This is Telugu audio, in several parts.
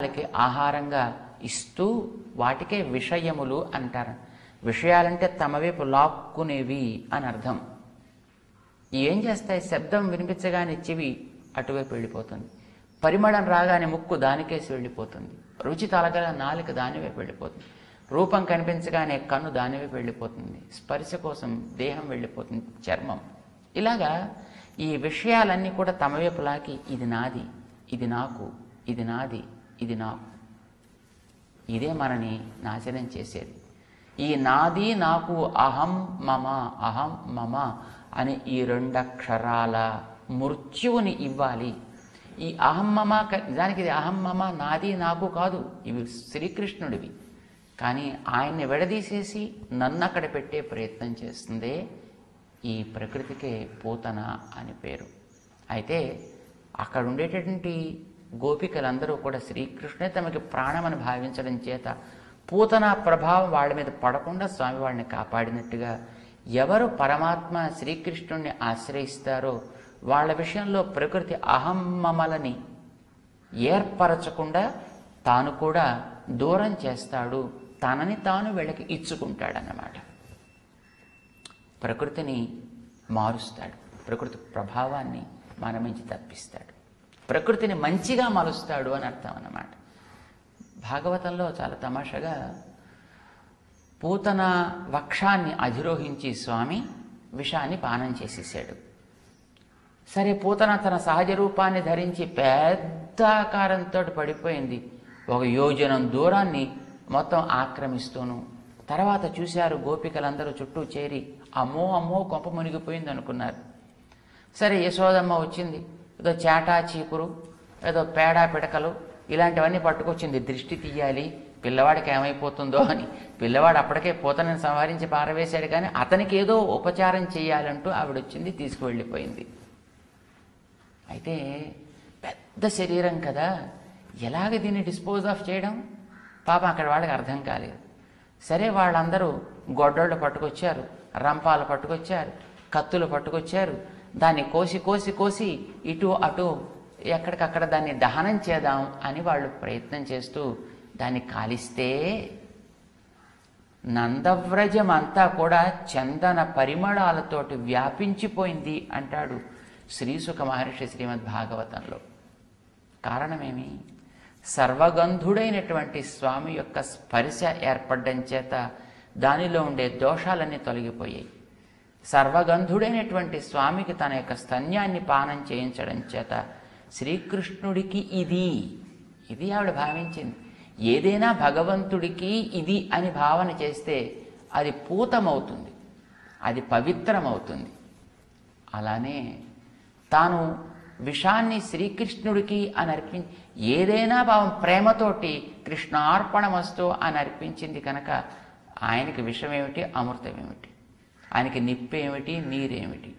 వాళ్ళకి ఆహారంగా ఇస్తూ వాటికే విషయములు అంటారు. విషయాలంటే తమ వైపు లాక్కునేవి అని అర్థం. ఏం చేస్తాయి? శబ్దం వినిపించగానే చెవి అటువైపు వెళ్ళిపోతుంది, పరిమళం రాగానే ముక్కు దానికేసి వెళ్ళిపోతుంది, రుచి తలగల నాలుక దానివైపు వెళ్ళిపోతుంది, రూపం కనిపించగానే కన్ను దానివైపు వెళ్ళిపోతుంది, స్పర్శ కోసం దేహం వెళ్ళిపోతుంది, చర్మం. ఇలాగా ఈ విషయాలన్నీ కూడా తమ వైపు లాకి ఇది నాది, ఇది నాకు, ఇది నాది, ఇది నాకు. ఇదే మనని నాశనం చేసేది. ఈ నాది నాకు అహం మమ, అహం మమ అని ఈ 2 అక్షరాల మృత్యువుని ఇవ్వాలి. ఈ అహం మమ నిజానికి ఇది అహం మమ నాది నాకు కాదు, ఇవి శ్రీకృష్ణుడివి. కానీ ఆయన్ని విడదీసేసి నన్ను అక్కడ పెట్టే ప్రయత్నం చేస్తుందే ఈ ప్రకృతికే పూతన అని పేరు. అయితే అక్కడ ఉండేటటువంటి గోపికలందరూ కూడా శ్రీకృష్ణుడే తమకి ప్రాణమని భావించడం చేత పూతన ప్రభావం వాళ్ళ మీద పడకుండా స్వామి వాళ్ళని కాపాడినట్టుగా ఎవరు పరమాత్మ శ్రీకృష్ణుడిని ఆశ్రయిస్తారో వాళ్ళ విషయంలో ప్రకృతి అహమ్మమలని ఏర్పరచకుండా తాను కూడా దూరం చేస్తాడు, తనని తాను వీళ్ళకి ఇచ్చుకుంటాడన్నమాట. ప్రకృతిని మారుస్తాడు, ప్రకృతి ప్రభావాన్ని మన నుంచి తప్పిస్తాడు, ప్రకృతిని మంచిగా మలుస్తాడు అని అర్థం అన్నమాట. భాగవతంలో చాలా తమాషగా పూతన వక్షాన్ని అధిరోహించి స్వామి విషాన్ని పానం చేసేసాడు. సరే, పూతన తన సహజ రూపాన్ని ధరించి పెద్ద ఆకారంతో పడిపోయింది, 1 యోజనం దూరాన్ని మొత్తం ఆక్రమిస్తూను. తర్వాత చూశారు గోపికలందరూ చుట్టూ చేరి, అమ్మో అమ్మో కొంప మునిగిపోయింది అనుకున్నారు. సరే, యశోదమ్మ వచ్చింది, ఏదో చేటా చీపురు, ఏదో పేడా పిడకలు ఇలాంటివన్నీ పట్టుకొచ్చింది, దృష్టి తీయాలి పిల్లవాడికి ఏమైపోతుందో అని. పిల్లవాడు అప్పటికే పూతనని సంహరించి పారవేశాడు, కానీ అతనికి ఏదో ఉపచారం చేయాలంటూ ఆవిడొచ్చింది, తీసుకువెళ్ళిపోయింది. అయితే పెద్ద శరీరం కదా, ఎలాగ దీన్ని డిస్పోజ్ ఆఫ్ చేయడం పాపం అక్కడ వాళ్ళకి అర్థం కాలేదు. సరే, వాళ్ళందరూ గొడ్డళ్ళు పట్టుకొచ్చారు, రంపాలు పట్టుకొచ్చారు, కత్తులు పట్టుకొచ్చారు. దాన్ని కోసి కోసి కోసి ఇటు అటు ఎక్కడికక్కడ దాన్ని దహనం చేద్దాం అని వాళ్ళు ప్రయత్నం చేస్తూ దాన్ని కాలిస్తే నందవ్రజం అంతా కూడా చందన పరిమళాలతోటి వ్యాపించిపోయింది అంటాడు శ్రీసుఖ మహర్షి శ్రీమద్ భాగవతంలో. కారణమేమి? సర్వగంధుడైనటువంటి స్వామి యొక్క స్పర్శ ఏర్పడడం చేత దానిలో ఉండే దోషాలన్నీ తొలగిపోయాయి. సర్వగంధుడైనటువంటి స్వామికి తన యొక్క స్తన్యాన్ని పానం చేయించడం చేత శ్రీకృష్ణుడికి ఇది ఆవిడ భావించింది. ఏదైనా భగవంతుడికి ఇది అని భావన చేస్తే అది పూతమవుతుంది, అది పవిత్రమవుతుంది. అలానే తాను విషాన్ని శ్రీకృష్ణుడికి అని అర్పించి ఏదైనా భావం ప్రేమతోటి కృష్ణార్పణమస్తు అని అర్పించింది కనుక ఆయనకి విషమేమిటి, అమృతమేమిటి, ఆయనకి నిప్పేమిటి, నీరేమిటి,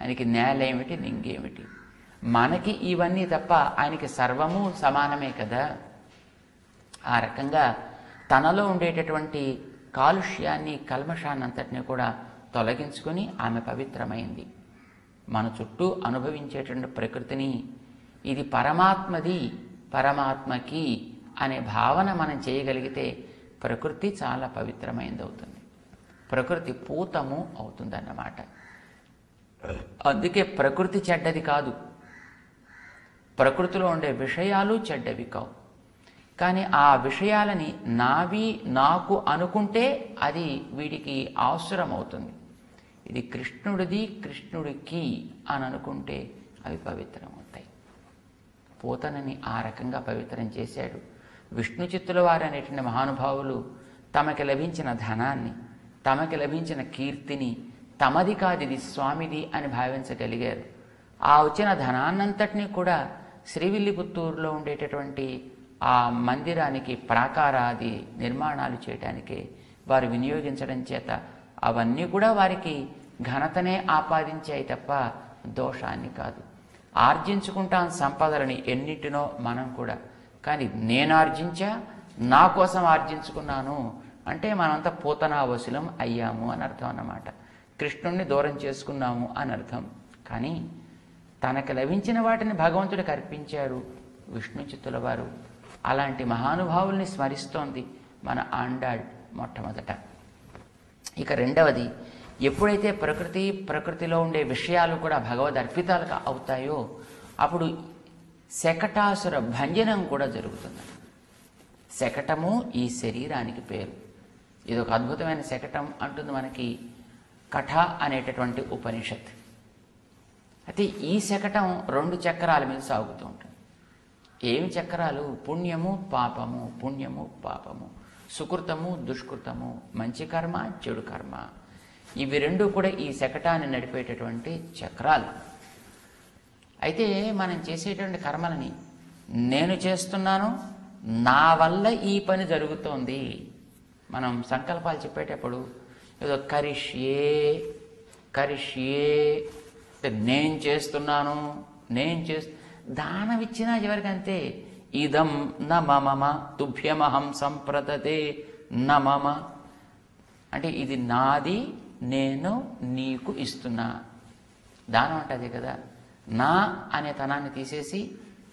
ఆయనకి నేల ఏమిటి, నింగేమిటి. మనకి ఇవన్నీ తప్ప ఆయనకి సర్వము సమానమే కదా. ఆ రకంగా తనలో ఉండేటటువంటి కాలుష్యాన్ని, కల్మషాన్ని అంతటినీ కూడా తొలగించుకొని ఆమె పవిత్రమైంది. మన చుట్టూ అనుభవించేటువంటి ప్రకృతిని ఇది పరమాత్మది, పరమాత్మకి అనే భావన మనం చేయగలిగితే ప్రకృతి చాలా పవిత్రమైనది అవుతుంది, ప్రకృతి పూతము అవుతుందన్నమాట. అందుకే ప్రకృతి చెడ్డది కాదు, ప్రకృతిలో ఉండే విషయాలు చెడ్డవి కావు. కానీ ఆ విషయాలని నావి, నాకు అనుకుంటే అది వీడికి అవసరం అవుతుంది. ఇది కృష్ణుడిది, కృష్ణుడికి అని అనుకుంటే అవి పవిత్రం అవుతాయి. పూతనని ఆ రకంగా పవిత్రం చేశాడు. విష్ణు చిత్తుల వారు అనేటువంటి మహానుభావులు తమకి లభించిన ధనాన్ని, తమకి లభించిన కీర్తిని తమది కాదు, ఇది స్వామిది అని భావించగలిగారు. ఆ వచ్చిన ధనాన్నంతటినీ కూడా శ్రీవిల్లిపుత్తూరులో ఉండేటటువంటి ఆ మందిరానికి ప్రాకారాది నిర్మాణాలు చేయటానికే వారు వినియోగించడం చేత అవన్నీ కూడా వారికి ఘనతనే ఆపాదించాయి తప్ప దోషాన్ని కాదు. ఆర్జించుకుంటాం సంపదలని ఎన్నిటినో మనం కూడా, కానీ నేను ఆర్జించా, నా కోసం ఆర్జించుకున్నాను అంటే మనంతా పూతనావసులం అయ్యాము అని అర్థం అన్నమాట. కృష్ణుణ్ణి దూరం చేసుకున్నాము అని అర్థం. కానీ తనకు లభించిన వాటిని భగవంతుడికి అర్పించారు విష్ణు చిత్తుల వారు. అలాంటి మహానుభావుల్ని స్మరిస్తోంది మన ఆండాళ్ మొట్టమొదట. ఇక రెండవది, ఎప్పుడైతే ప్రకృతిలో ఉండే విషయాలు కూడా భగవద్ అర్పితాలు అవుతాయో అప్పుడు శకటాసుర భంజనం కూడా జరుగుతుంది. శకటము ఈ శరీరానికి పేరు. ఇది ఒక అద్భుతమైన శకటం అంటుంది మనకి కఠ అనేటటువంటి ఉపనిషత్. అయితే ఈ శకటం 2 చక్రాల మీద సాగుతూ ఉంటుంది. ఏమి చక్రాలు? పుణ్యము పాపము, పుణ్యము పాపము, సుకృతము దుష్కృతము, మంచి కర్మ చెడు కర్మ. ఇవి 2 కూడా ఈ శకటాన్ని నడిపేటటువంటి చక్రాలు. అయితే మనం చేసేటువంటి కర్మలని నేను చేస్తున్నాను, నా వల్ల ఈ పని జరుగుతోంది. మనం సంకల్పాలు చెప్పేటప్పుడు ఏదో కరిష్యే నేను చేస్తున్నాను, దానం ఇచ్చినా ఎవరికి అంతే. ఇదం న మమ తుభ్యమహం సంప్రదతే న మమ, అంటే ఇది నాది, నేను నీకు ఇస్తున్నా. దానం అంటే అదే కదా. నా అనే తనాన్ని తీసేసి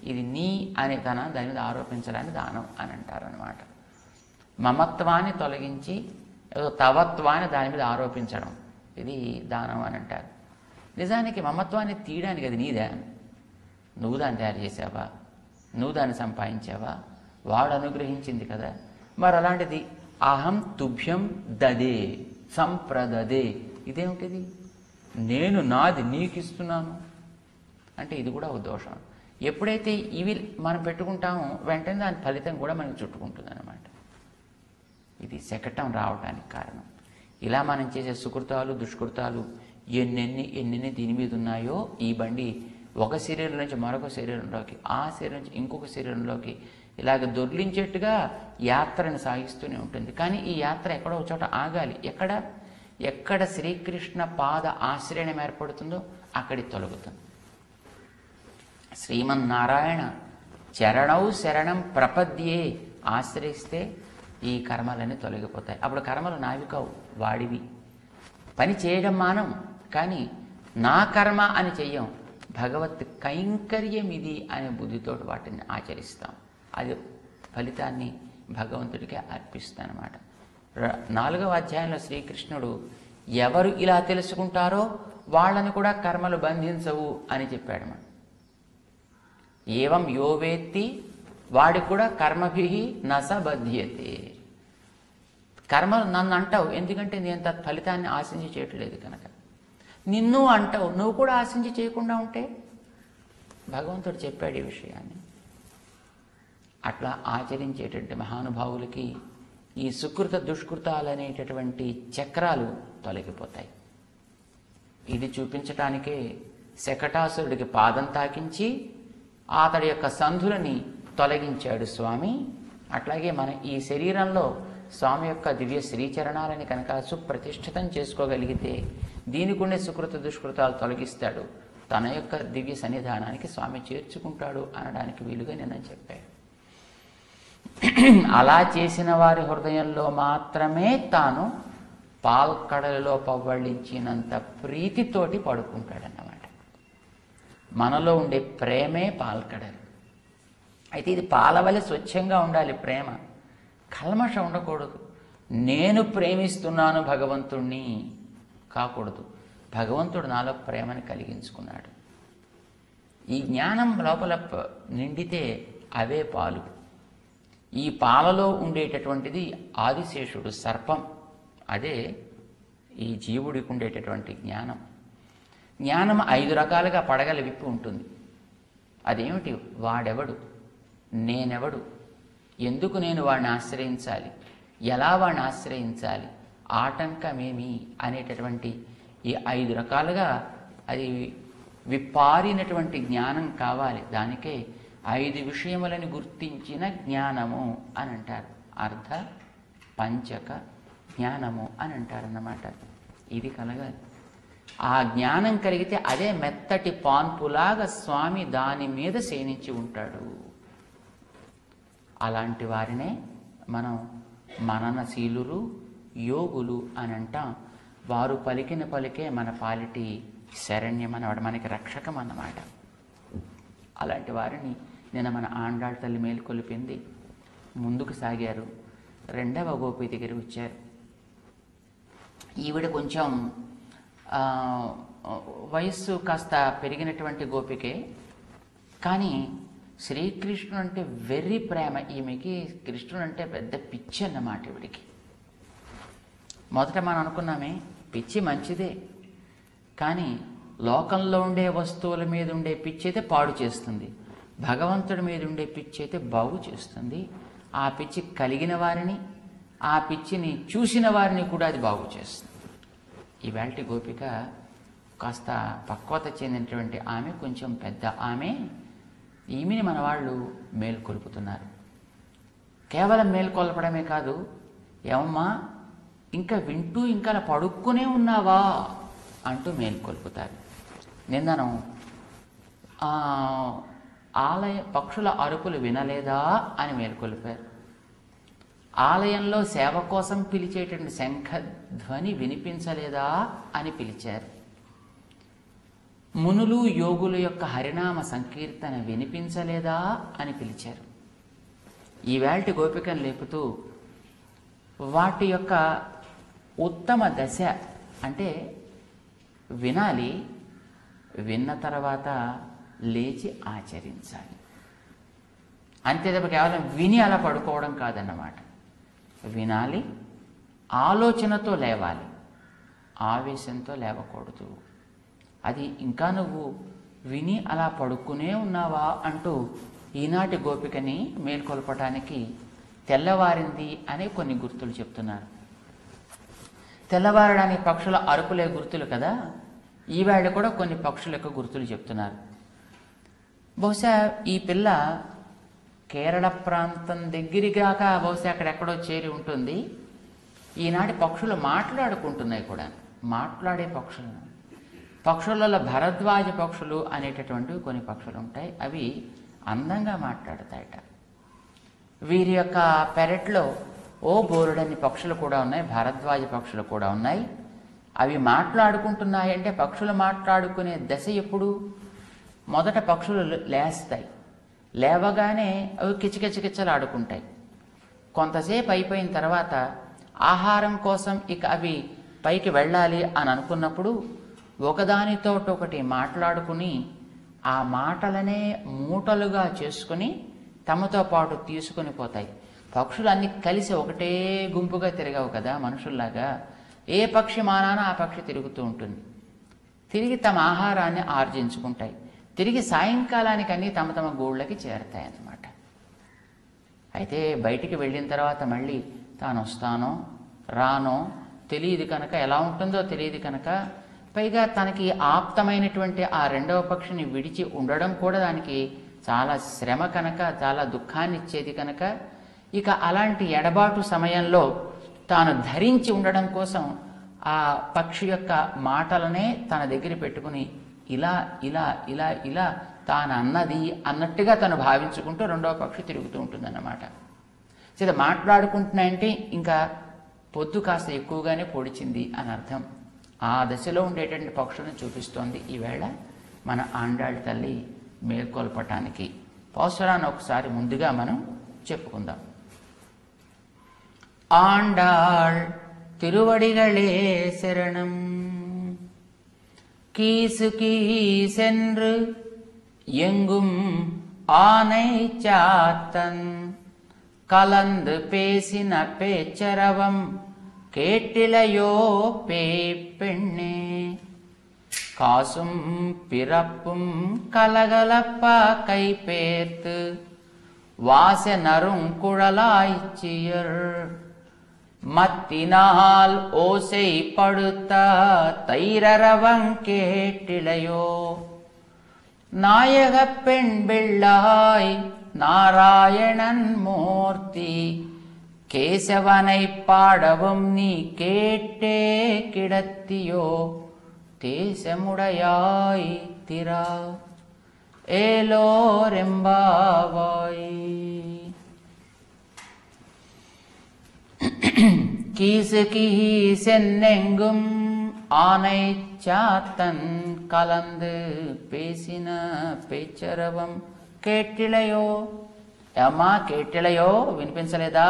ఇది నీ అనే తనాన్ని దాని మీద ఆరోపించడాన్ని దానం అని అంటారనమాట. మమత్వాన్ని తొలగించి ఏదో తవత్వాన్ని దాని మీద ఆరోపించడం, ఇది దానం అని అంటారు. నిజానికి మమత్వాన్ని తీయడానికి అది నీదే. నువ్వు దాన్ని తయారు చేసావా? నువ్వు దాన్ని సంపాదించావా? వాడు అనుగ్రహించింది కదా. మరి అలాంటిది అహం తుభ్యం దదే సంప్రదదే, ఇదేమిటిది? నేను నాది నీకు ఇస్తున్నాను అంటే ఇది కూడా ఒక దోషం. ఎప్పుడైతే ఇవి మనం పెట్టుకుంటామో వెంటనే దాని ఫలితం కూడా మనకి చుట్టుకుంటుంది అనమాట. ఇది శకటం రావడానికి కారణం. ఇలా మనం చేసే సుకృతాలు దుష్కృతాలు ఎన్నెన్ని దీని మీద ఉన్నాయో, ఈ బండి ఒక శరీరం నుంచి మరొక శరీరంలోకి, ఆ శరీరం నుంచి ఇంకొక శరీరంలోకి ఇలాగ దొర్లించేట్టుగా యాత్రను సాగిస్తూనే ఉంటుంది. కానీ ఈ యాత్ర ఎక్కడో ఒక చోట ఆగాలి. ఎక్కడ శ్రీకృష్ణ పాద ఆశ్రయం ఏర్పడుతుందో అక్కడి తొలగుతుంది. శ్రీమన్నారాయణ చరణౌ శరణం ప్రపద్యే ఆశ్రయిస్తే ఈ కర్మలన్నీ తొలగిపోతాయి. అప్పుడు కర్మలు నావి కావు, వాడివి. పని చేయడం మానం, కానీ నా కర్మ అని చెయ్యం. భగవత్ కైంకర్యం ఇది అనే బుద్ధితో వాటిని ఆచరిస్తాం. అది ఫలితాన్ని భగవంతుడికి అర్పిస్తానమాట. 4వ అధ్యాయంలో శ్రీకృష్ణుడు ఎవరు ఇలా తెలుసుకుంటారో వాళ్ళని కూడా కర్మలు బంధించవు అని చెప్పాడు. మన ఏవం యోవేత్తి, వాడికి కూడా కర్మభిః నస బధ్యతే. కర్మలు నన్ను అంటావు ఎందుకంటే నేను ఫలితాన్ని ఆశించి చేయట్లేదు కనుక. నిన్ను అంటావు, నువ్వు కూడా ఆశించి చేయకుండా ఉంటే. భగవంతుడు చెప్పాడు ఈ విషయాన్ని. అట్లా ఆచరించేటటువంటి మహానుభావులకి ఈ సుకృత దుష్కృతాలు అనేటటువంటి చక్రాలు తొలగిపోతాయి. ఇది చూపించటానికే శకటాసురుడికి పాదం తాకించి అతడి యొక్క సంధులని తొలగించాడు స్వామి. అట్లాగే మన ఈ శరీరంలో స్వామి యొక్క దివ్య శ్రీచరణాలని కనుక సుప్రతిష్ఠితం చేసుకోగలిగితే దీనికి ఉండే సుకృత దుష్కృతాలు తొలగిస్తాడు, తన యొక్క దివ్య సన్నిధానానికి స్వామి చేర్చుకుంటాడు అనడానికి వీలుగా నేను చెప్పాను. అలా చేసిన వారి హృదయంలో మాత్రమే తాను పాల్కడలలో పవ్వళించినంత ప్రీతితోటి పడుకుంటాడన్నమాట. మనలో ఉండే ప్రేమే పాల్కడలు. అయితే ఇది పాలవలె స్వచ్ఛంగా ఉండాలి. ప్రేమ కల్మషం ఉండకూడదు. నేను ప్రేమిస్తున్నాను భగవంతుణ్ణి కాకూడదు. భగవంతుడు నాలో ప్రేమని కలిగించుకున్నాడు. ఈ జ్ఞానం లోపల నిండితే అవే పాలు. ఈ పాలలో ఉండేటటువంటిది ఆదిశేషుడు సర్పం. అదే ఈ జీవుడికి ఉండేటటువంటి జ్ఞానం. జ్ఞానం 5 రకాలుగా పడగల విప్పి ఉంటుంది. అదేమిటి? వాడెవడు, నేనెవడు, ఎందుకు నేను వాడిని ఆశ్రయించాలి, ఎలా వాడిని ఆశ్రయించాలి, ఆటంకమేమి అనేటటువంటి ఈ 5 రకాలుగా అది విప్పారినటువంటి జ్ఞానం కావాలి. దానికే 5 విషయములను గుర్తించిన జ్ఞానము అని అంటారు. అర్ధ పంచక జ్ఞానము అని అంటారన్నమాట. ఇది కలగాలి. ఆ జ్ఞానం కలిగితే అదే మెత్తటి పాన్పులాగా స్వామి దాని మీద శయనించి ఉంటాడు. అలాంటి వారినే మనం మననశీలురు యోగులు అని అంటాం. వారు పలికిన పలికే మన పాలిటి శరణ్యం అన్నమాట, మనకి రక్షకం అన్నమాట. అలాంటి వారిని నిన్న మన ఆండాళ్ తల్లి మేలుకొలిపింది. ముందుకు సాగారు. రెండవ గోపి దగ్గర వచ్చారు. ఈవిడ కొంచెం వయస్సు కాస్త పెరిగినటువంటి గోపికే, కానీ శ్రీకృష్ణుడు అంటే వెర్రి ప్రేమ ఈమెకి. కృష్ణుడు అంటే పెద్ద పిచ్చి అన్నమాట ఈవిడికి. మొదట మనం అనుకున్నామే పిచ్చి మంచిదే, కానీ లోకంలో ఉండే వస్తువుల మీద ఉండే పిచ్చి అయితే పాడు చేస్తుంది, భగవంతుడి మీద ఉండే పిచ్చి అయితే బాగు చేస్తుంది. ఆ పిచ్చి కలిగిన వారిని, ఆ పిచ్చిని చూసిన వారిని కూడా అది బాగు చేస్తుంది. ఈవేళ గోపిక కాస్త పక్వత చెందినటువంటి ఆమె, కొంచెం పెద్ద ఆమె. ఈమెని మన వాళ్ళు మేల్కొల్పుతున్నారు. కేవలం మేల్కొల్పడమే కాదు, ఏమమ్మా ఇంకా వింటూ ఇంకా అలా పడుక్కునే ఉన్నావా అంటూ మేల్కొల్పుతారు. నిన్నను ఆలయ పక్షుల అరుపులు వినలేదా అని మేల్కొల్పారు. ఆలయంలో సేవ కోసం పిలిచేటువంటి శంఖధ్వని వినిపించలేదా అని పిలిచారు. మునులు యోగుల యొక్క హరినామ సంకీర్తన వినిపించలేదా అని పిలిచారు. ఈవేళ గోపికను లేపుతూ వాటి యొక్క ఉత్తమ దశ అంటే వినాలి, విన్న తర్వాత లేచి ఆచరించాలి. అంతే తప్ప కేవలం విని అలా పడుకోవడం కాదన్నమాట. వినాలి, ఆలోచనతో లేవాలి, ఆవేశంతో లేవకూడదు. అది ఇంకా నువ్వు విని అలా పడుకునే ఉన్నావా అంటూ ఈనాటి గోపికని మేల్కొల్పటానికి తెల్లవారింది అనే కొన్ని గుర్తులు చెప్తున్నారు. తెల్లవారడానికి పక్షుల అరుపులే గుర్తులు కదా, ఈవేళ కూడా కొన్ని పక్షుల యొక్క గుర్తులు చెప్తున్నారు. బహుశా ఈ పిల్ల కేరళ ప్రాంతం దగ్గరగాక బహుశా అక్కడెక్కడో చేరి ఉంటుంది. ఈనాటి పక్షులు మాట్లాడుకుంటున్నాయి కూడా, మాట్లాడే పక్షులలో భరద్వాజ పక్షులు అనేటటువంటివి కొన్ని పక్షులు ఉంటాయి. అవి అందంగా మాట్లాడతాయట. వీరి యొక్క పెరట్లో బోరుడని పక్షులు కూడా ఉన్నాయి, భరద్వాజ పక్షులు కూడా ఉన్నాయి. అవి మాట్లాడుకుంటున్నాయి అంటే పక్షులు మాట్లాడుకునే దశ ఎప్పుడు? మొదట పక్షులు లేస్తాయి, లేవగానే అవి కిచకిచకిచలు ఆడుకుంటాయి. కొంతసేపు అయిపోయిన తర్వాత ఆహారం కోసం ఇక అవి పైకి వెళ్ళాలి అని అనుకున్నప్పుడు ఒకదానితో ఒకటి మాట్లాడుకుని ఆ మాటలనే మూటలుగా చేసుకుని తమతో పాటు తీసుకుని పోతాయి. పక్షులు అన్ని కలిసి ఒకటే గుంపుగా తిరగవు కదా మనుషుల్లాగా. ఏ పక్షి మానాన ఆ పక్షి తిరుగుతూ ఉంటుంది. తిరిగి తమ ఆహారాన్ని ఆర్జించుకుంటాయి. తిరిగి సాయంకాలానికి అన్నీ తమ తమ గూళ్ళకి చేరతాయి అన్నమాట. అయితే బయటికి వెళ్ళిన తర్వాత మళ్ళీ తాను వస్తానో రానో తెలియదు కనుక, ఎలా ఉంటుందో తెలియదు కనుక, పైగా తనకి ఆప్తమైనటువంటి ఆ రెండవ పక్షిని విడిచి ఉండడం కూడా దానికి చాలా శ్రమ కనుక, చాలా దుఃఖాన్ని ఇచ్చేది కనుక, ఇక అలాంటి ఎడబాటు సమయంలో తాను ధరించి ఉండడం కోసం ఆ పక్షి యొక్క మాటలనే తన దగ్గర పెట్టుకుని ఇలా ఇలా ఇలా ఇలా తాను అన్నది అన్నట్టుగా తను భావించుకుంటూ రెండవ పక్షి తిరుగుతూ ఉంటుందన్నమాట. సరే, మాట్లాడుకుంటున్నాయంటే ఇంకా పొద్దు కాస్త ఎక్కువగానే పొడిచింది అని అర్థం. ఆ దశలో ఉండేటువంటి పక్షులను చూపిస్తోంది ఈవేళ మన ఆండాళ్ళ తల్లి మేల్కొల్పటానికి. పాసురాన్ని ఒకసారి ముందుగా మనం చెప్పుకుందాం. ஆண்டாள் திருவடிகளே சரணம். கீசு கீசென்று எங்கும் ஆனை சாத்தன் கலந்து பேசின பேச்சரவம் கேட்டிலையோ பெண்ணே. காசும் பிறப்பும் கலகலப்பா கைப்பேர்த்து வாசனரும் குழலாய்ச்சியர் மத்தினால் ஓசை படுத்த தைரரவங் கேட்டிலையோ. நாயக பெண் பிள்ளாய் நாராயணன் மூர்த்தி கேசவனை பாடவும் நீ கேட்டே கிடத்தியோ. தேசமுடையாய் திரா ஏலோரெம்பாவாய். கீசு கீசென்னெங்கும் ஆனை சாத்தன் கலந்து பேசின பேச்சரவம் கேட்டிலையோ. ఏమ్మా కేటెలయో వినిపించలేదా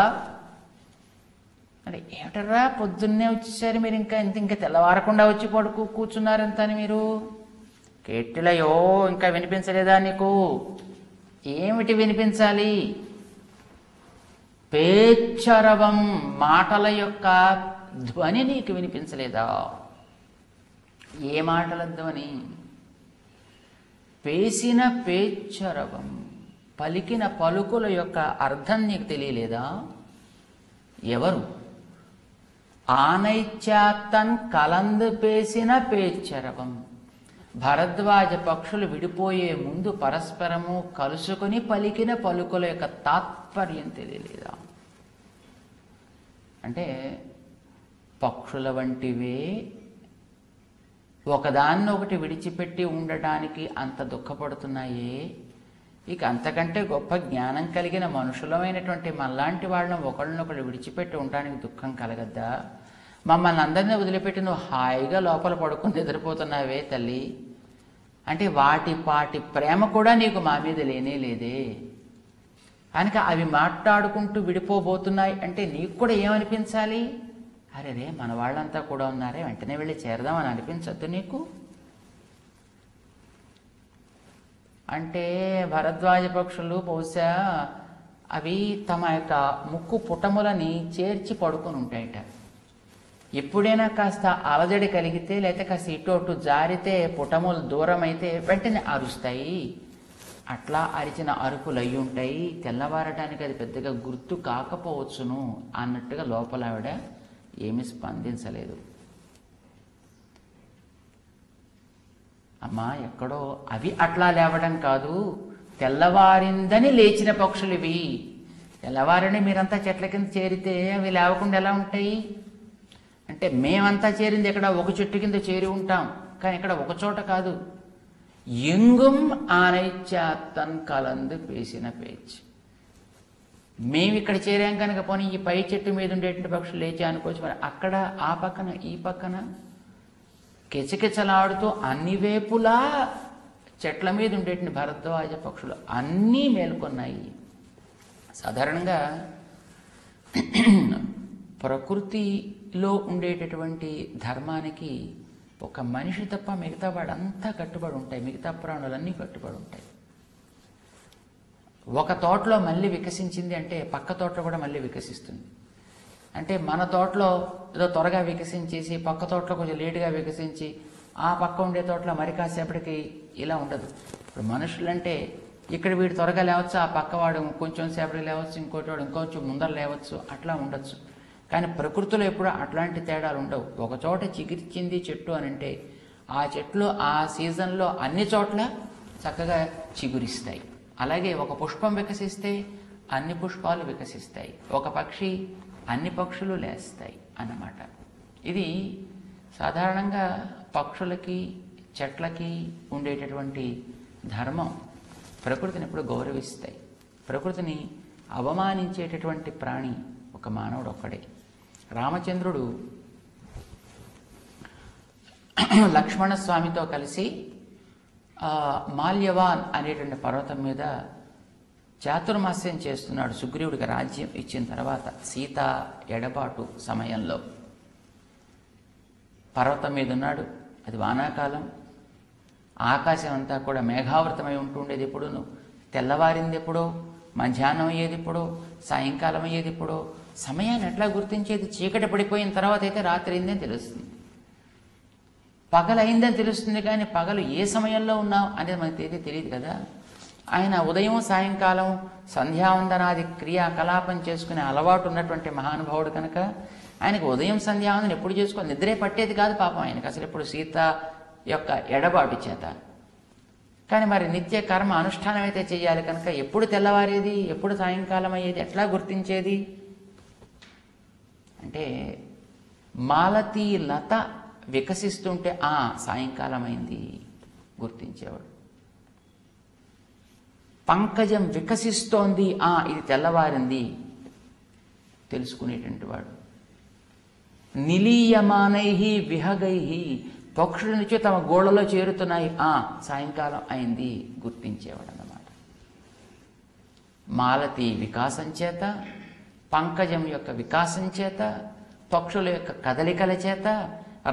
అంటే, ఏమిటరా పొద్దున్నే వచ్చేసారు మీరు, ఇంకా తెల్లవారకుండా వచ్చి కూర్చున్నారంత అని మీరు. కేటెలయో ఇంకా వినిపించలేదా నీకు? ఏమిటి వినిపించాలి? పేచ్చరవం, మాటల యొక్క ధ్వని నీకు వినిపించలేదా? ఏ మాటల ధ్వని? పేసిన పేచ్చరవం, పలికిన పలుకుల యొక్క అర్థం నీకు తెలియలేదా? ఎవరు? ఆనైత్యాత్తన్ కలందు పేసిన పేచ్చరవం, భరద్వాజ పక్షులు విడిపోయే ముందు పరస్పరము కలుసుకొని పలికిన పలుకుల యొక్క తాత్పర్యం తెలియలేదా? అంటే పక్షుల వంటివే ఒకదాన్నొకటి విడిచిపెట్టి ఉండటానికి అంత దుఃఖపడుతున్నాయే, ఇక అంతకంటే గొప్ప జ్ఞానం కలిగిన మనుషులమైనటువంటి మనలాంటి వాళ్ళని ఒకళ్ళనొకళ్ళు విడిచిపెట్టి ఉండడానికి దుఃఖం కలగద్దా? మమ్మల్ని అందరినీ వదిలిపెట్టి నువ్వు హాయిగా లోపల పడుకుని నిద్రపోతున్నావే తల్లి అంటే వాటి ప్రేమ కూడా నీకు మా మీద లేనే లేదే. కనుక అవి మాట్లాడుకుంటూ విడిపోబోతున్నాయి అంటే నీకు కూడా ఏమనిపించాలి? అరే రే మన వాళ్ళంతా కూడా ఉన్నారే, వెంటనే వెళ్ళి చేరదామని అనిపించద్దు నీకు? అంటే భరద్వాజ పక్షులు బహుశా అవి తమ యొక్క ముక్కు పుటములని చేర్చి పడుకొని ఉంటాయట. ఎప్పుడైనా కాస్త అలజడి కలిగితే లేకపోతే కాస్త ఇటు అటు జారితే పుటములు దూరం అయితే వెంటనే అరుస్తాయి. అట్లా అరిచిన అరుపులు అయి ఉంటాయి. తెల్లవారడానికి అది పెద్దగా గుర్తు కాకపోవచ్చును అన్నట్టుగా లోపల ఆవిడ ఏమీ స్పందించలేదు. అమ్మా ఎక్కడో అవి అట్లా లేవడం కాదు, తెల్లవారిందని లేచిన పక్షులు ఇవి. తెల్లవారని మీరంతా చెట్ల కింద చేరితే అవి లేవకుండా ఎలా ఉంటాయి? అంటే మేమంతా చేరింది ఇక్కడ ఒక చెట్టు కింద చేరి ఉంటాం, కానీ ఇక్కడ ఒక చోట కాదు. ఎంగుం ఆనైత్యాత్తన్ కలందు పేసిన పేచ్. మేము ఇక్కడ చేరాం కనుక పోనీ ఈ పై చెట్టు మీద ఉండేటువంటి పక్షులు లేచి అనుకోవచ్చు, మరి అక్కడ ఆ పక్కన ఈ పక్కన కిచకిచలాడుతూ అన్ని వైపులా చెట్ల మీద ఉండేటువంటి భరద్వాజ పక్షులు అన్నీ మేల్కొన్నాయి. సాధారణంగా ప్రకృతిలో ఉండేటటువంటి ధర్మానికి ఒక మనిషి తప్ప మిగతా వాడంతా కట్టుబడి ఉంటాయి, మిగతా ప్రాణులన్నీ కట్టుబడి ఉంటాయి. ఒక తోటలో మళ్ళీ వికసించింది అంటే పక్క తోటలో కూడా మళ్ళీ వికసిస్తుంది. అంటే మన తోటలో ఏదో త్వరగా వికసించేసి పక్క తోటలో కొంచెం లేటుగా వికసించి ఆ పక్క ఉండే తోటలో మరి కాసేపటికి ఇలా ఉండదు. ఇప్పుడు మనుషులంటే ఇక్కడ వీడు త్వరగా లేవచ్చు, ఆ పక్కవాడు కొంచెం సేపటికి లేవచ్చు, ఇంకోటి వాడు ఇంకొంచెం ముందర లేవచ్చు, అట్లా ఉండొచ్చు. కానీ ప్రకృతిలో ఎప్పుడు అట్లాంటి తేడాలు ఉండవు. ఒక చోట చిగిర్చింది చెట్టు అని అంటే ఆ చెట్లు ఆ సీజన్లో అన్ని చోట్ల చక్కగా చిగురిస్తాయి. అలాగే ఒక పుష్పం వికసిస్తే అన్ని పుష్పాలు వికసిస్తాయి, ఒక పక్షి అన్ని పక్షులు లేస్తాయి అన్నమాట. ఇది సాధారణంగా పక్షులకి చెట్లకి ఉండేటటువంటి ధర్మం. ప్రకృతిని ఎప్పుడు గౌరవిస్తాయి. ప్రకృతిని అవమానించేటటువంటి ప్రాణి ఒక మానవుడు ఒక్కడే. రామచంద్రుడు లక్ష్మణస్వామితో కలిసి మాల్యవాన్ అనేటువంటి పర్వతం మీద చాతుర్మాస్యం చేస్తున్నాడు. సుగ్రీవుడికి రాజ్యం ఇచ్చిన తర్వాత సీత ఎడబాటు సమయంలో పర్వతం మీద ఉన్నాడు. అది వానాకాలం, ఆకాశం అంతా కూడా మేఘావృతమై ఉంటుండేది. ఎప్పుడును తెల్లవారింది ఎప్పుడో, మధ్యాహ్నం అయ్యేది ఎప్పుడో, సాయంకాలం అయ్యేది ఎప్పుడో. సమయాన్ని ఎట్లా గుర్తించేది? చీకటి పడిపోయిన తర్వాత అయితే రాత్రి అయిందని తెలుస్తుంది, పగలు అయిందని తెలుస్తుంది. కానీ పగలు ఏ సమయంలో ఉన్నాం అనేది మనకి తెలియదు కదా. ఆయన ఉదయం సాయంకాలం సంధ్యావందనాది క్రియాకలాపం చేసుకునే అలవాటు ఉన్నటువంటి మహానుభావుడు కనుక ఆయనకు ఉదయం సంధ్యావందనం ఎప్పుడు చేసుకోవాలి, నిద్రే పట్టేది కాదు పాపం ఆయనకు అసలు, ఎప్పుడు సీత యొక్క ఎడబాటు చేత. కానీ మరి నిత్య కర్మ అనుష్ఠానం అయితే చేయాలి కనుక ఎప్పుడు తెల్లవారేది, ఎప్పుడు సాయంకాలం అయ్యేది ఎట్లా గుర్తించేది అంటే మాలతీ లత వికసిస్తుంటే సాయంకాలం అయింది గుర్తించేవాడు. పంకజం వికసిస్తోంది, ఇది తెల్లవారింది తెలుసుకునేటువంటి వాడు. నిలీయమానై విహగై, పక్షుల నుంచి తమ గోళ్ళలో చేరుతున్నాయి, సాయంకాలం అయింది గుర్తించేవాడు అన్నమాట. మాలతి వికాసం చేత, పంకజం యొక్క వికాసం చేత, పక్షుల యొక్క కదలికల చేత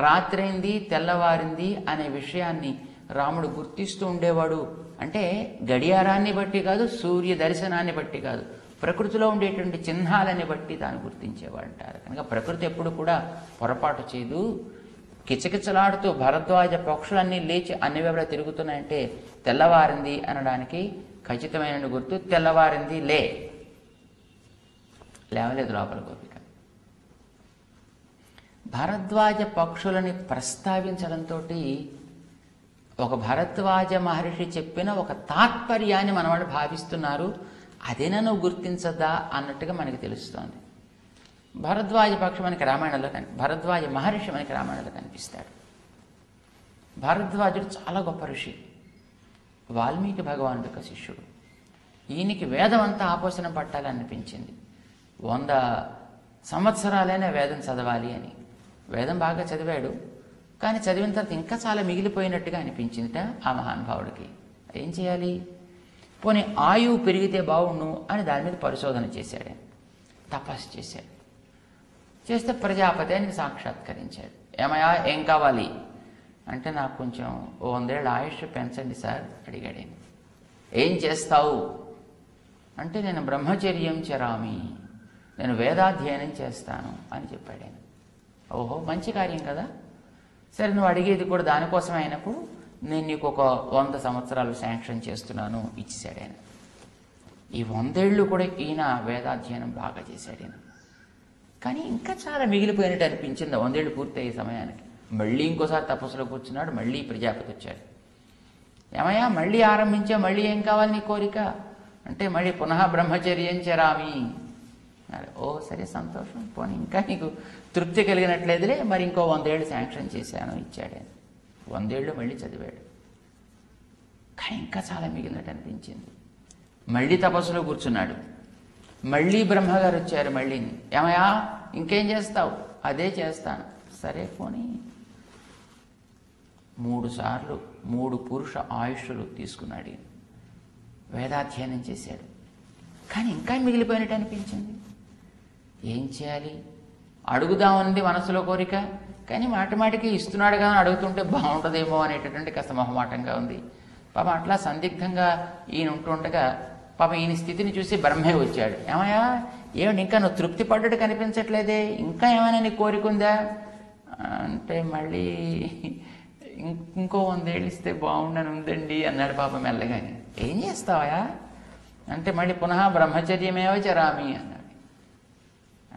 రాత్రైంది తెల్లవారింది అనే విషయాన్ని రాముడు గుర్తిస్తూ ఉండేవాడు. అంటే గడియారాన్ని బట్టి కాదు, సూర్య దర్శనాన్ని బట్టి కాదు, ప్రకృతిలో ఉండేటువంటి చిహ్నాలని బట్టి తాను గుర్తించేవాడు అంటారు. కనుక ప్రకృతి ఎప్పుడు కూడా పొరపాటు చేయదు. కిచకిచలాడుతూ భరద్వాజ పక్షులన్నీ లేచి అన్ని వేళ తిరుగుతున్నాయంటే తెల్లవారింది అనడానికి ఖచ్చితమైన గుర్తు. తెల్లవారింది లేవలేదు లోపల గోపిక. భరద్వాజ పక్షులని ప్రస్తావించడంతో ఒక భరద్వాజ మహర్షి చెప్పిన ఒక తాత్పర్యాన్ని మనవాడు భావిస్తున్నారు. అదేనా నువ్వు గుర్తించద్దా అన్నట్టుగా మనకి తెలుస్తోంది. భరద్వాజ పక్షి మనకి రామాయణంలో భరద్వాజ మహర్షి మనకి రామాయణంలో కనిపిస్తాడు. భరద్వాజుడు చాలా గొప్ప ఋషి, వాల్మీకి భగవానుడి యొక్క శిష్యుడు. ఈయనకి వేదం అంతా ఆపోషణం పట్టాలనిపించింది. 100 సంవత్సరాలైనా వేదం చదవాలి అని. వేదం బాగా చదివాడు, కానీ చదివిన తర్వాత ఇంకా చాలా మిగిలిపోయినట్టుగా అనిపించిందిట ఆ మహానుభావుడికి. ఏం చేయాలి? పోనీ ఆయువు పెరిగితే బాగుండు అని దాని మీద పరిశోధన చేశాడు. తపస్సు చేశాడు. చేస్తే ప్రజాపతి ఆయనకి సాక్షాత్కరించాడు. ఏమయ్యా ఏం కావాలి అంటే, నాకు కొంచెం 100 ఏళ్ళ ఆయుష్ పెంచండి సార్ అడిగాడు. ఏం చేస్తావు అంటే, నేను బ్రహ్మచర్యం చరామి, నేను వేదాధ్యయనం చేస్తాను అని చెప్పాడు ఆయన. ఓహో, మంచి కార్యం కదా, సరే నువ్వు అడిగేది కూడా దానికోసమే అయినప్పుడు నేను నీకు ఒక 100 సంవత్సరాలు శాంక్షన్ చేస్తున్నాను ఇచ్చేసాడు ఆయన. ఈ 100 ఏళ్ళు కూడా ఈయన వేదాధ్యయనం బాగా చేశాడు ఆయన. కానీ ఇంకా చాలా మిగిలిపోయినట్టు అనిపించింది 100 ఏళ్ళు పూర్తయ్యే సమయానికి. మళ్ళీ ఇంకోసారి తపస్సులో కూర్చున్నాడు. మళ్ళీ ప్రజాపతి వచ్చాడు. ఏమయ్యా మళ్ళీ ఆరంభించా, మళ్ళీ ఏం కావాలి నీ కోరిక అంటే, మళ్ళీ పునః బ్రహ్మచర్యం చరామి. ఓ సరే సంతోషం, పోనీ ఇంకా నీకు తృప్తి కలిగినట్లేదులే, మరి ఇంకో 100 ఏళ్ళు శాంక్షన్ చేశాను ఇచ్చాడు. 100 ఏళ్ళు మళ్ళీ చదివాడు. కానీ ఇంకా చాలా మిగిలినట్టు అనిపించింది. మళ్ళీ తపస్సులో కూర్చున్నాడు. మళ్ళీ బ్రహ్మగారు వచ్చారు. మళ్ళీ ఏమయ్యా ఇంకేం చేస్తావు? అదే చేస్తాను. సరే పోనీ 3 సార్లు 3 పురుష ఆయుష్లు తీసుకున్నాడు. వేదాధ్యయనం చేశాడు. కానీ ఇంకా మిగిలిపోయినట్టు అనిపించింది. ఏం చేయాలి? అడుగుదామన్నది మనసులో కోరిక, కానీ మాటిమాటికి ఇస్తున్నాడు కదా, అడుగుతుంటే బాగుంటుందేమో అనేటటువంటి కాస్త మొహమాటంగా ఉంది. పాపం అట్లా సందిగ్ధంగా ఈయన ఉంటుండగా పాపం ఈయన స్థితిని చూసి బ్రహ్మే వచ్చాడు. ఏమయ్యా ఏమిటి ఇంకా నువ్వు తృప్తి పడ్డట్టు కనిపించట్లేదే, ఇంకా ఏమైనా నీ కోరిక ఉందా అంటే, మళ్ళీ ఇంకో 100 ఏళ్ళు ఇస్తే బాగుండని ఉందండి అన్నాడు పాపం మెల్లగాని. ఏం చేస్తావా అంటే, మళ్ళీ పునః బ్రహ్మచర్యమేవ చరామి అన్నాడు.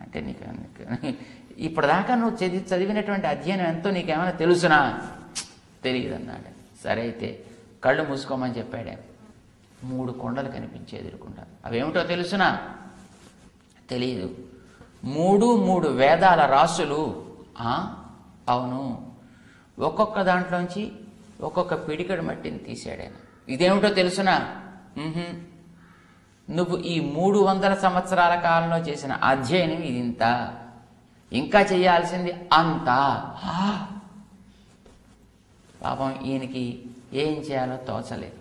అంటే నీకు ఇప్పటిదాకా నువ్వు చదివినటువంటి అధ్యయనం ఎంతో నీకేమైనా తెలుసునా? తెలియదు అన్నాడు. సరే అయితే కళ్ళు మూసుకోమని చెప్పాడు. 3 కొండలు కనిపించే ఎదురుకుండా. అవేమిటో తెలుసునా? తెలియదు. 3 వేదాల రాసులు. అవును. ఒక్కొక్క దాంట్లోంచి ఒక్కొక్క పిడికడు మట్టిని తీశాడు ఆయన. ఇదేమిటో తెలుసునా? నువ్వు ఈ 300 సంవత్సరాల కాలంలో చేసిన అధ్యయనం ఇదింత, ఇంకా చేయాల్సింది అంతా. పాపం ఈయనకి ఏం చేయాలో తోచలేదు.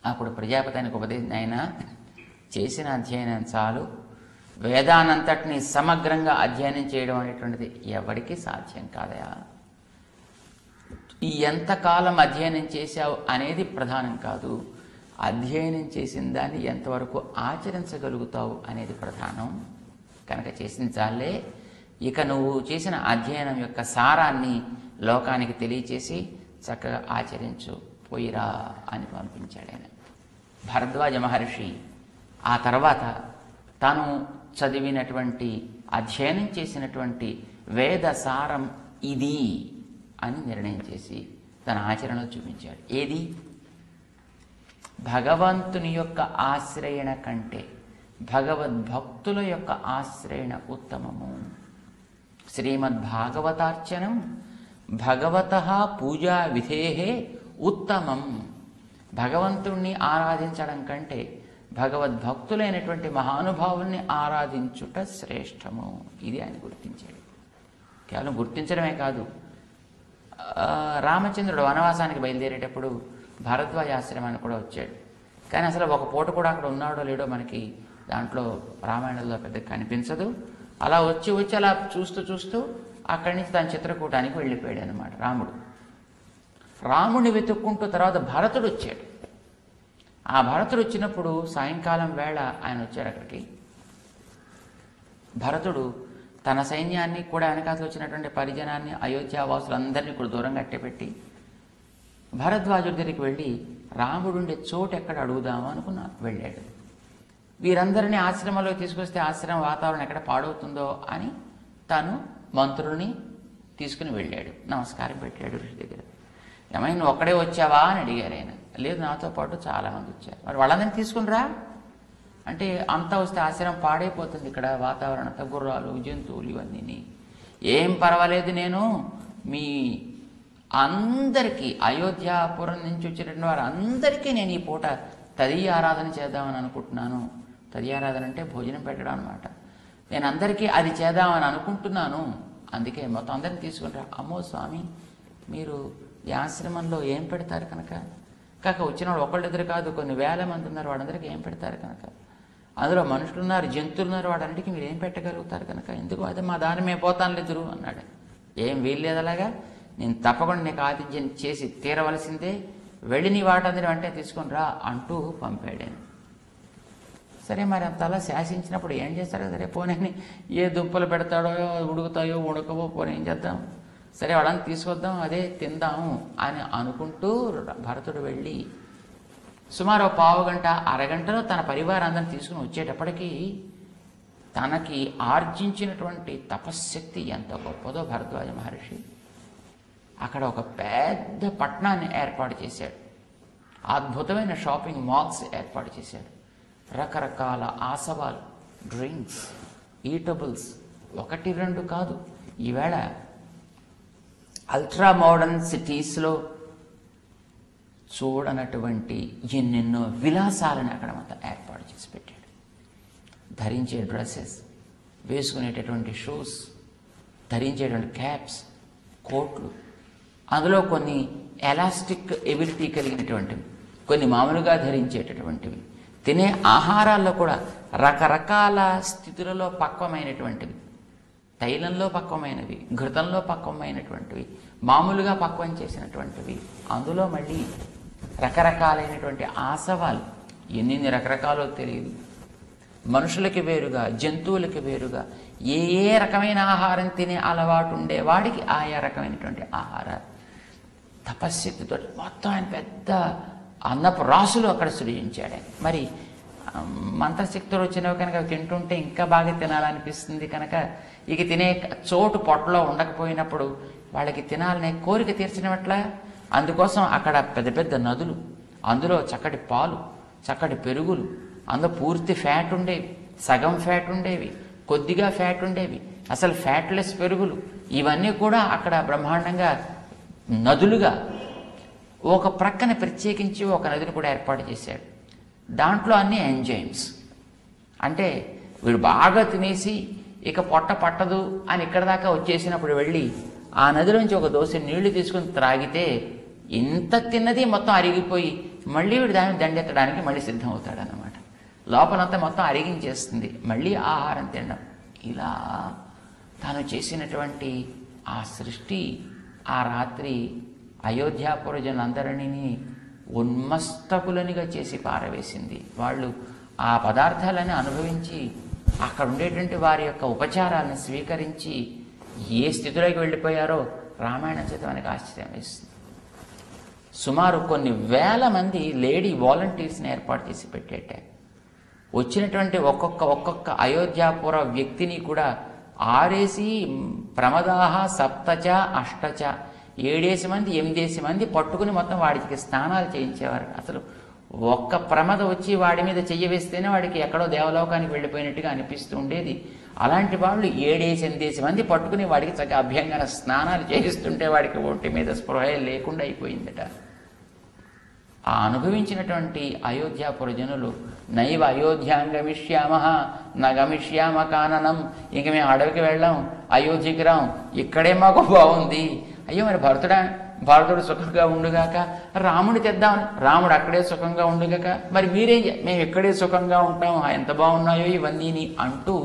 అప్పుడు ప్రజాపతి ఆయనకు ఉపదేశం, అయినా చేసిన అధ్యయనం చాలు, వేదానంతటిని సమగ్రంగా అధ్యయనం చేయడం అనేటువంటిది ఎవరికి సాధ్యం కాదయా. ఎంతకాలం అధ్యయనం చేశావు అనేది ప్రధానం కాదు, అధ్యయనం చేసిన దాన్ని ఎంతవరకు ఆచరించగలుగుతావు అనేది ప్రధానం. కనుక చేసిన చాలే, ఇక నువ్వు చేసిన అధ్యయనం యొక్క సారాన్ని లోకానికి తెలియచేసి చక్కగా ఆచరించు, పోయిరా అని పంపించాడు ఆయన. భరద్వాజ మహర్షి ఆ తర్వాత తాను చదివినటువంటి అధ్యయనం చేసినటువంటి వేద సారం ఇది అని నిర్ణయం చేసి తన ఆచరణలో చూపించాడు. ఏది? భగవంతుని యొక్క ఆశ్రయణ కంటే భగవద్భక్తుల యొక్క ఆశ్రయణ ఉత్తమము. శ్రీమద్భాగవతార్చనం భగవతః పూజా విధేహే ఉత్తమం. భగవంతుణ్ణి ఆరాధించడం కంటే భగవద్భక్తులైనటువంటి మహానుభావుల్ని ఆరాధించుట శ్రేష్టము. ఇది ఆయన గుర్తించాడు. కేవలం గుర్తించడమే కాదు, రామచంద్రుడు వనవాసానికి బయలుదేరేటప్పుడు భరద్వాజ ఆశ్రమానికి కూడా వచ్చాడు. కానీ అసలు ఒక పూట కూడా అక్కడ ఉన్నాడో లేడో మనకి దాంట్లో రామాయణంలో పెద్ద కనిపించదు. అలా వచ్చి అలా చూస్తూ అక్కడి నుంచి తన చిత్రకూటానికి వెళ్ళిపోయాడు అనమాట రాముడు. రాముడిని వెతుక్కుంటూ తర్వాత భరతుడు వచ్చాడు. ఆ భరతుడు వచ్చినప్పుడు సాయంకాలం వేళ ఆయన వచ్చాడు అక్కడికి. భరతుడు తన సైన్యాన్ని కూడా వెనకాతలు వచ్చినటువంటి పరిజనాన్ని అయోధ్యావాసులందరినీ కూడా దూరంగా అట్టెపెట్టి భరద్వాజుడి దగ్గరికి వెళ్ళి రాముడుండే చోటు ఎక్కడ అడుగుదాము వెళ్ళాడు. వీరందరినీ ఆశ్రమంలో తీసుకొస్తే ఆశ్రమం వాతావరణం ఎక్కడ పాడవుతుందో అని తాను మంత్రుల్ని తీసుకుని వెళ్ళాడు. నమస్కారం పెట్టాడు ఋషి దగ్గర. ఏమైనా నువ్వు ఒక్కడే వచ్చావా అని అడిగారు ఆయన. లేదు, నాతో పాటు చాలామంది వచ్చారు. మరి వాళ్ళందరినీ తీసుకునిరా అంటే, అంతా వస్తే ఆశ్రమం పాడైపోతుంది, ఇక్కడ వాతావరణం అంతా గుర్రాలు జంతువులు ఇవన్నీ. ఏం పర్వాలేదు, నేను మీ అందరికీ అయోధ్యాపురం నుంచి వచ్చినటువంటి వారు అందరికీ నేను ఈ పూట తదియ ఆరాధన చేద్దామని అనుకుంటున్నాను. తదియ ఆరాధన అంటే భోజనం పెట్టడం అనమాట. నేను అందరికీ అది చేద్దామని అనుకుంటున్నాను, అందుకే మొత్తం అందరినీ తీసుకుంటారు. అమ్మో స్వామి, మీరు ఈ ఆశ్రమంలో ఏం పెడతారు కనుక? కాక వచ్చిన వాళ్ళు ఒకళ్ళిద్దరు కాదు, కొన్ని వేల మంది ఉన్నారు, వాళ్ళందరికీ ఏం పెడతారు కనుక? అందులో మనుషులు ఉన్నారు, జంతువులు ఉన్నారు, వాడన్నిటికీ మీరు ఏం పెట్టగలుగుతారు కనుక? ఎందుకు? అదే మా దాని మేము పోతాను ఎదురు అన్నాడు. ఏం వీల్లేదు అలాగా, నేను తప్పకుండా నీకు ఆతిథ్యం చేసి తీరవలసిందే, వెళ్ళి నీ వాటందరి వెంటనే తీసుకుని రా అంటూ పంపాడాను. సరే, మరి అంతలా శాసించినప్పుడు ఏం చేస్తాడు కదా, రేపు పోనీ ఏ దుంపలు పెడతాడో, ఉడుకుతాయో ఉడకవో, పోనీ ఏం చేద్దాం, సరే వాళ్ళని తీసుకొద్దాం, అదే తిందాము అని అనుకుంటూ భరతుడు వెళ్ళి సుమారు పావుగంట అరగంటలో తన పరివారాందరిని తీసుకుని వచ్చేటప్పటికీ తనకి ఆర్జించినటువంటి తపశ్శక్తి ఎంత గొప్పదో భరద్వాజ మహర్షి అక్కడ ఒక పెద్ద పట్టణాన్ని ఏర్పాటు చేశాడు. అద్భుతమైన షాపింగ్ మాల్స్ ఏర్పాటు చేశాడు. రకరకాల ఆసవాలు, డ్రింక్స్, ఈటబుల్స్, 1-2 కాదు, ఈవేళ అల్ట్రా మోడర్న్ సిటీస్లో చూడనటువంటి ఎన్నెన్నో విలాసాలను అక్కడ మొత్తం ఏర్పాటు చేసి పెట్టాడు. ధరించే డ్రెస్సెస్, వేసుకునేటటువంటి షూస్, ధరించేటువంటి క్యాప్స్, కోట్లు, అందులో కొన్ని ఎలాస్టిక్ ఎబిలిటీ కలిగినటువంటివి, కొన్ని మామూలుగా ధరించేటటువంటివి, తినే ఆహారాల్లో కూడా రకరకాల స్థితులలో పక్వమైనటువంటివి, తైలంలో పక్వమైనవి, ఘృతంలో పక్వమైనటువంటివి, మామూలుగా పక్వం చేసినటువంటివి, అందులో మళ్ళీ రకరకాలైనటువంటి ఆసవాలు, ఎన్ని రకరకాలో తెలియదు. మనుషులకి వేరుగా, జంతువులకి వేరుగా ఏ ఏ రకమైన ఆహారం తినే అలవాటు ఉండే వాడికి ఆయా రకమైనటువంటి ఆహారాలు తపశ్శక్తితో మొత్తం ఆయన పెద్ద అన్నపు రాసులు అక్కడ సృజించాడు. మరి మంత్రశక్తులు వచ్చినవి కనుక తింటుంటే ఇంకా బాగా తినాలనిపిస్తుంది కనుక ఇక తినే చోటు పొట్టలో ఉండకపోయినప్పుడు వాళ్ళకి తినాలనే కోరిక తీర్చినట్లా. అందుకోసం అక్కడ పెద్ద పెద్ద నదులు, అందులో చక్కటి పాలు, చక్కటి పెరుగులు, అందులో పూర్తి ఫ్యాట్ ఉండేవి, సగం ఫ్యాట్ ఉండేవి, కొద్దిగా ఫ్యాట్ ఉండేవి, అసలు ఫ్యాట్లెస్ పెరుగులు, ఇవన్నీ కూడా అక్కడ బ్రహ్మాండంగా నదులుగా ఒక ప్రక్కన ప్రత్యేకించి ఒక నదిని కూడా ఏర్పాటు చేశాడు. దాంట్లో అన్ని ఎంజైమ్స్. అంటే వీడు బాగా తినేసి ఇక పొట్ట పట్టదు అని ఇక్కడ దాకా వచ్చేసినప్పుడు వెళ్ళి ఆ నదిలోంచి ఒక దోసె నీళ్లు తీసుకుని త్రాగితే ఇంత తిన్నది మొత్తం అరిగిపోయి మళ్ళీ వీడు దాన్ని దండెత్తడానికి మళ్ళీ సిద్ధం అవుతాడనమాట. లోపలంతా మొత్తం అరిగించేస్తుంది, మళ్ళీ ఆహారం తినడం. ఇలా తాను చేసినటువంటి ఆ సృష్టి ఆ రాత్రి అయోధ్యాపుర జనులందరినీ ఉన్మస్తకులనిగా చేసి పారవేసింది. వాళ్ళు ఆ పదార్థాలని అనుభవించి అక్కడ ఉండేటువంటి వారి యొక్క ఉపచారాలను స్వీకరించి ఏ స్థితిలోకి వెళ్ళిపోయారో రామాయణం చేత మనకి ఆశ్చర్యం వేస్తుంది. సుమారు కొన్ని వేల మంది లేడీ వాలంటీర్స్ని ఏర్పాటు చేసి పెట్టేట. వచ్చినటువంటి ఒక్కొక్క అయోధ్యాపుర వ్యక్తిని కూడా 6 ప్రమదాహ 7 8 7 మంది 8 మంది పట్టుకుని మొత్తం వాడికి స్నానాలు చేయించేవారు. అసలు ఒక్క ప్రమద వచ్చి వాడి మీద చెయ్యి వేస్తేనే వాడికి ఎక్కడో దేవలోకానికి వెళ్ళిపోయినట్టుగా అనిపిస్తూ ఉండేది. అలాంటి వాళ్ళు 7-8 మంది పట్టుకుని వాడికి చక్కగా అభ్యంగన స్నానాలు చేయిస్తుంటే వాడికి ఒంటి మీద స్పృహ లేకుండా అయిపోయిందట. ఆ అనుభవించినటువంటి అయోధ్యాపుర జనులు నైవ అయోధ్యాంగమిష్యామ నగమిష్యామ కాననం, ఇంక మేము అడవికి వెళ్ళాం, అయోధ్యకి రాం, ఇక్కడే మాకు బాగుంది. అయ్యో మరి భరతుడా భరతుడు సుఖంగా ఉండుగాక, రాముడి తెద్దామని, రాముడు అక్కడే సుఖంగా ఉండుగాక, మరి మీరేం మేము ఇక్కడే సుఖంగా ఉంటాం, ఎంత బాగున్నాయో ఇవన్నీ అంటూ